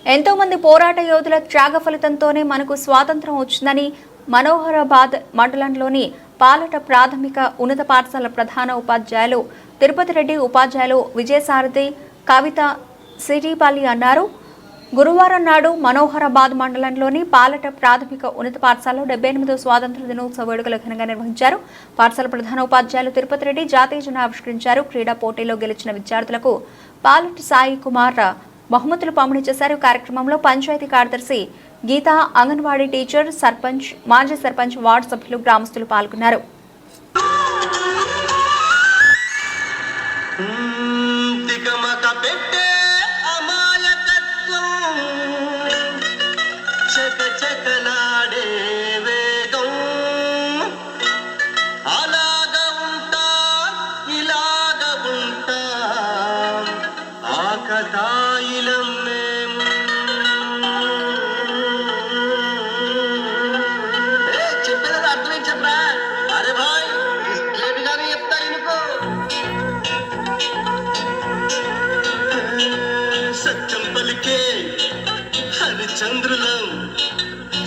ఎంతో మంది పోరాట యోధుల త్యాగ ఫలితంతోనే మనకు స్వాతంత్రం వచ్చిందని మనోహరాబాద్ మండలంలోని పాలట ప్రాథమిక ఉన్నత పాఠశాల ప్రధాన ఉపాధ్యాయులు తిరుపతి రెడ్డి, ఉపాధ్యాయులు విజయసారథి, కవిత సిరిపల్లి అన్నారు. గురువారం నాడు మనోహరాబాద్ మండలంలోని పాలట ప్రాథమిక ఉన్నత పాఠశాలలో 78వ స్వాతంత్ర దినోత్సవ వేడుకలు ఘనంగా నిర్వహించారు. పాఠశాల ప్రధాన ఉపాధ్యాయులు తిరుపతి రెడ్డి జాతీయ జెండా ఆవిష్కరించారు. క్రీడా పోటీలో గెలిచిన విద్యార్థులకు పాలట సాయి కుమార్ బహుమతులు పంపిణీ చేశారు. కార్యక్రమంలో పంచాయతీ కార్యదర్శి గీత, అంగన్వాడీ టీచర్, సర్పంచ్, మాజీ సర్పంచ్, వార్డు సభ్యులు, గ్రామస్తులు పాల్గొన్నారు.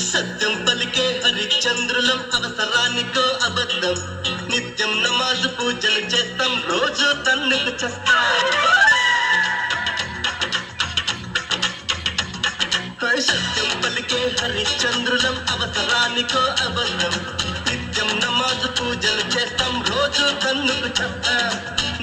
సత్యం పలికే హరిచంద్రులం, అవసరానికో అబద్ధం, నిత్యం నమాజు పూజలు చేస్తాం, రోజు తన్నుకు చేస్తాం. సత్యం పలికే హరిచంద్రులం, అవసరానికో అబద్ధం, నిత్యం నమాజు పూజలు చేస్తాం, రోజు తన్నుకు చేస్తాం.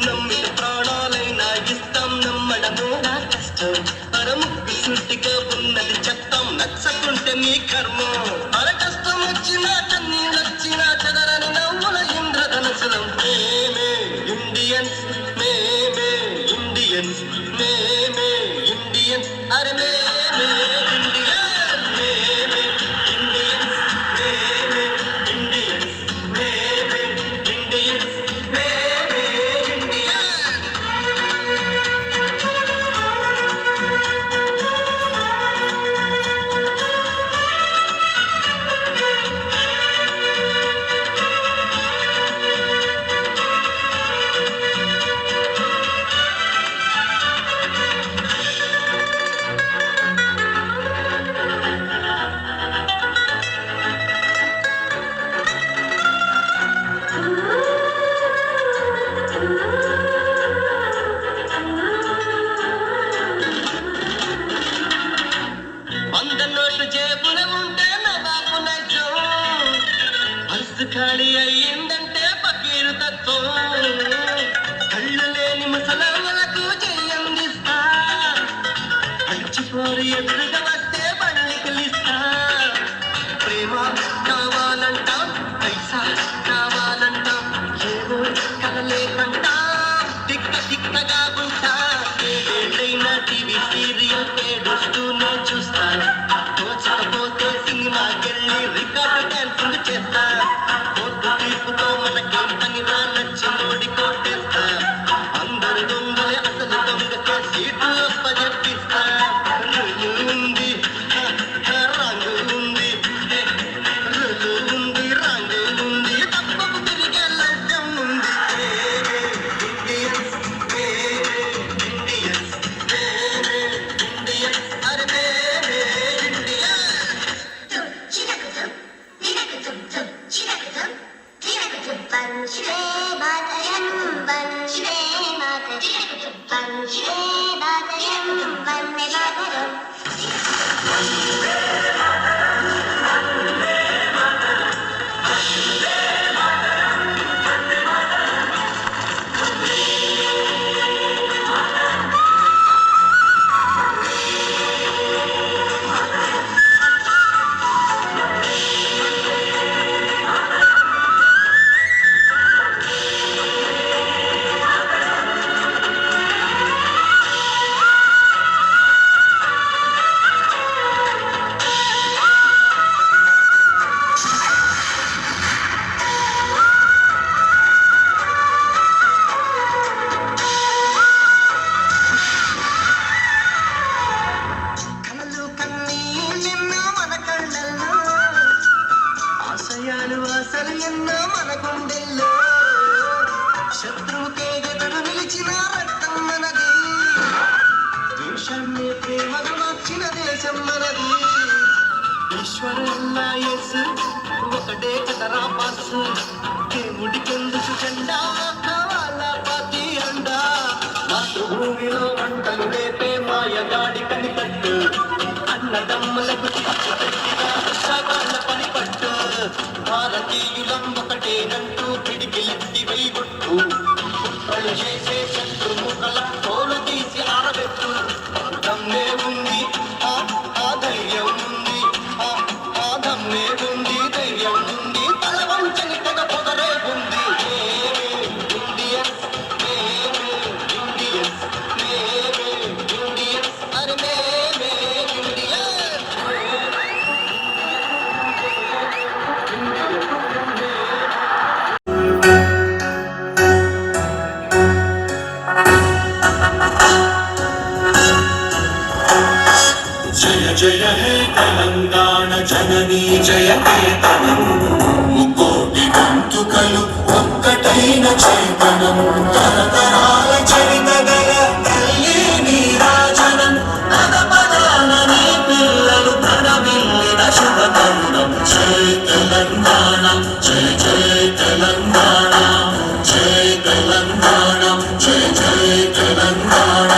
నమ్మిత ప్రాణాలైనా ఇస్తాం, నమ్మడము నా కష్టం, పరముక్కు సూటిగా ఉన్నది చెప్తాం, నచ్చకుంటే నీ కర్మం. అర కష్టం వచ్చినా కన్నీళ్ళొచ్చినా చెదరని నవ్వుల ఇంద్రధనసులం. మేమే ఇండియన్స్, మేమే ఇండియన్స్, మేమే ఇండియన్స్, అరే మేమే ఇండియన్స్, మేమే ఇండియన్స్, మేమే ఇండియన్స్, మేమే ఇండియన్స్, మేమే ఇండియన్స్. ఖాళీ అయ్యిందంటే పకీరు తత్వం, కళ్ళు లేని ముసలమ్మలకు చెయ్యందిస్తా, అడిచిపోరు ఎదురుగా వస్తే పళ్ళికిలిస్తా. ప్రేమ కావాలంటాం, పైసా కావాలంటాం, ఏవో కలలేకంటా, తిక్క తిక్కగా ఉంటా. ఏదైనా టీవీ సీరియల్ ఏడుస్తూనే చూస్తా, తోచకపోతే సినిమాకెళ్ళి రికార్డు డాన్సింగ్ చేస్తా. తీర్పుతో మనకేం పనిరా, నచ్చినోడి కోటేస్తా. అందరు దొంగలే, అసలు దొంగకే సీటు అప్పజెప్పిస్తా. రులు ఉంది, రంగు ఉంది, రులు ఉంది, రంగు ఉంది, తప్పకు తిరిగే లౌక్యం ఉంది. ఇండియన్స్, ఇండియన్స్, ఇండియన్స్, అరే వందే మాతరం, వందే మాతరం, వందే మాతరం, వందే మాతరం. ఆశలు ఎన్నో మన గుండెల్లో, శత్రువుకే ఎదురు నిలిచిన రక్తం మనది, దేశాన్ని ప్రేమగా మార్చినదే దేశం మనది. ఈశ్వరున్నా యేసు ఒకటే కదరా బాస్. దేవుడికెందుకు జెండా వాళ్ళ పాతి అండా. మాతృభూమిలో మంటలు రేపే మాయగాడి కనిపట్టు. అన్నదమ్ములకు వాళ్ళ పని పట్టు. భారతీయులం ఒకటేనంటూ పిడికిలెత్తి వెయ్యొట్టు. కుట్రలు చేసే శత్రుముఖల తోలు తీసి ఆరబెట్టు. దమ్మే ఉంది ఆ ధైర్యం ఉంది. ఆ దమ్మే ఉంది ధైర్యం ఉంది. తల వంచని తెగ పొగరే ఉంది. ఇండియన్స్ ఇండియన్స్ ఇండియన్స్ అరే మేమే ఇండియన్స్. జయ జయ హే తెలంగాణ జననీ జయ కేతనం. ముకోటి గొంతుకలు ఒక్కటైన చేతనం. తరతరాల చరిత గల తల్లి నీరాజనం. పద పదాన నీ పిల్లలు ప్రణవిల్లిన శుభతరుణం. జయ తెలంగాణ జయ జయ తెలంగాణ జయ తెలంగాణ జయ జయ తెలంగాణ.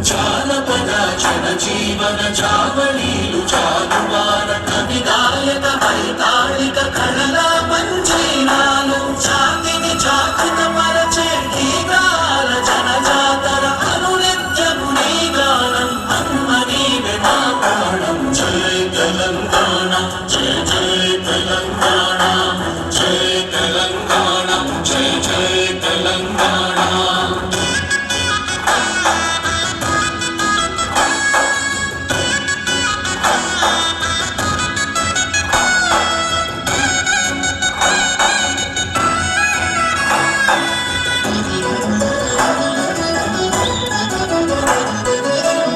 జానపద జనజీవన జావళీలు జాగువార కవిగాయక వైతాళిక కళల మంజీరాలు. జాతిని జాగృత పరచే గీతాల జనజాతర అనునిత్యము నీ గానం. అమ్మ నీవే మా ప్రాణం. జయ తెలంగాణ జయ జయ తెలంగాణ జయ తెలంగాణ జయ జయ తెలంగాణ.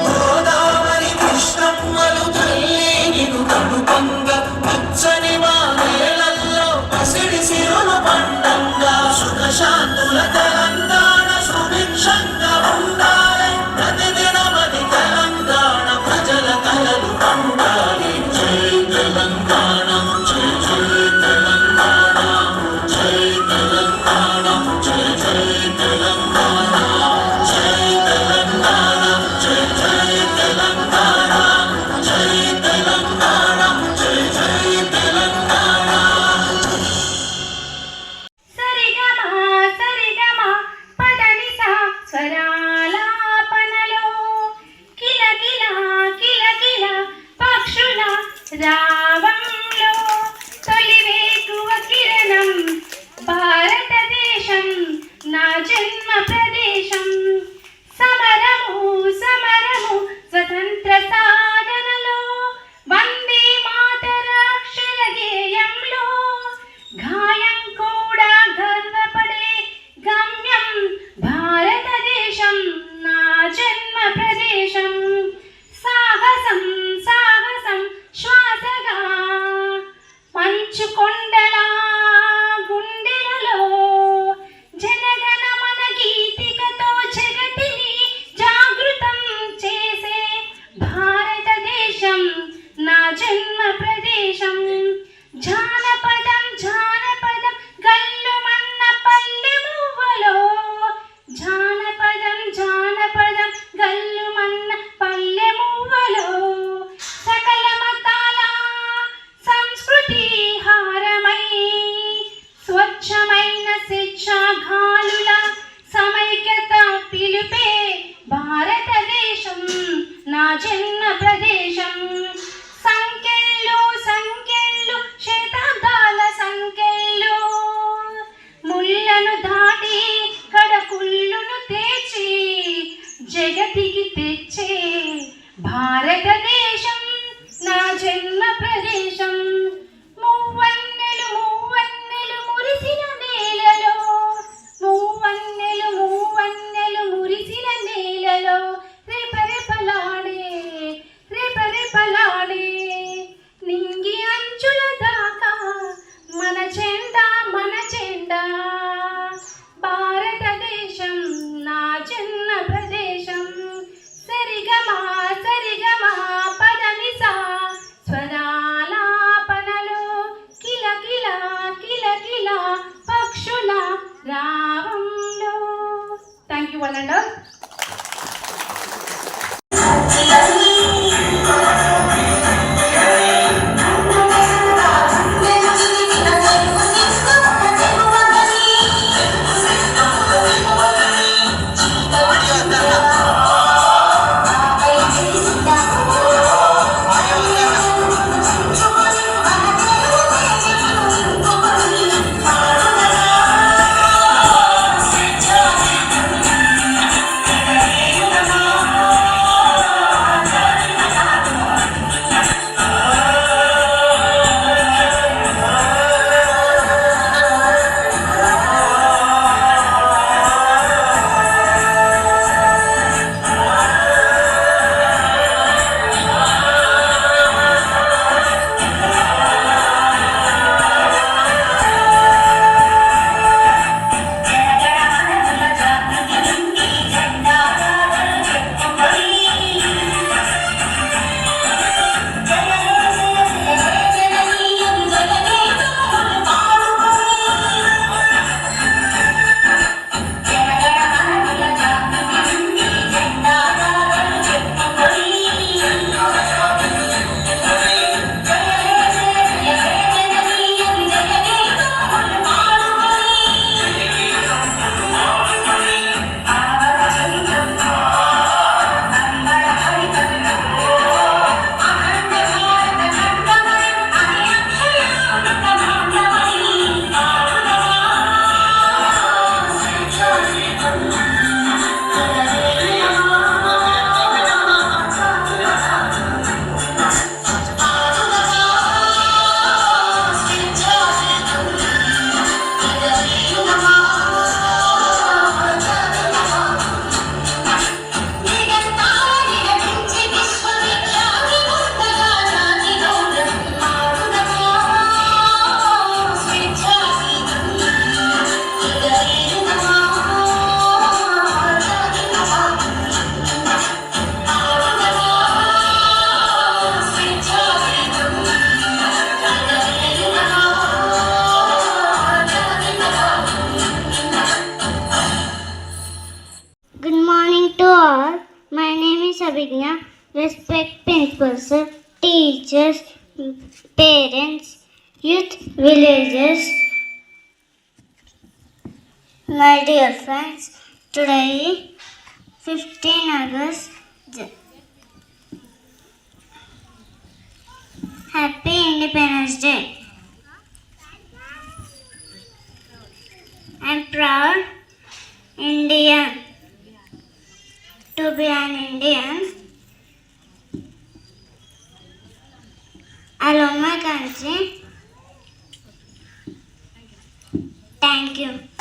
గోదావరి కృష్ణమ్మలు తల్లి నిన్ను కడుపంగా. పచ్చని మా నేలల్లో పసిడి సిరులు పండంగా. సుఖశాంతుల తెలంగాణ సుభిక్షంగా ఉండాలి. ప్రతిదినమది తెలంగాణ ప్రజల కలలు పండాలి. జై తెలంగాణ జై జై తెలంగాణ జై తెలంగాణ జై జై తెలంగాణ జై తెలంగాణ జై జై తెలంగాణ జై తెలంగాణ జై జై తెలంగాణ. సరిగమ పదనిస స్వరాలాపనలో కిలకిల కిలకిల పక్షుల రావంలో తొలి వేకువ కిరణం. భారతదేశం నా జన్మ ప్రదేశం. సమరము సమరము స్వతంత్ర సాధనలో వందే మాతర అక్షర గేయంలో. గాయం కూడా గర్వపడే గమ్యం. భారతదేశం నా జన్మ ప్రదేశం. సాహసం సాహసం శ్వాసగా మంచు కొండల గుండెలలో. జనగణ మన గీతికతో జగతిని జాగృతం చేసే భారతదేశం నా జన్మ ప్రదేశం. జానపదం జానపదం గల్లుమన్న పల్లె మువ్వలో. జానపదం జానపదం గల్లుమన్న పల్లె మువ్వలో. సకల మతాల సంస్కృతి హారమై స్వచ్ఛమైన శిక్షాఘాలుల సమైక్యత పిలుపే భారతదేశం నా జన్మ ప్రదేశం. సంఖ్యలు సంఖ్యలు శతాబ్దాల సంఖ్యలు. ముళ్ళను దాటి కడకుళ్ళును తెచ్చి జగతికి తెచ్చే భారతదేశం నా జన్మ ప్రదేశం. మూవన్నెలు మూవన్నెలు మురిసిన నేలలో. మూవన్నెలు మూవన్నెలు మురిసిన నేలలో. Sabigna, respect principals, teachers, parents, youth, villagers. My dear friends, today 15 August. Happy Independence Day. I'm proud Indian to be an Indian. I love my country. Thank you.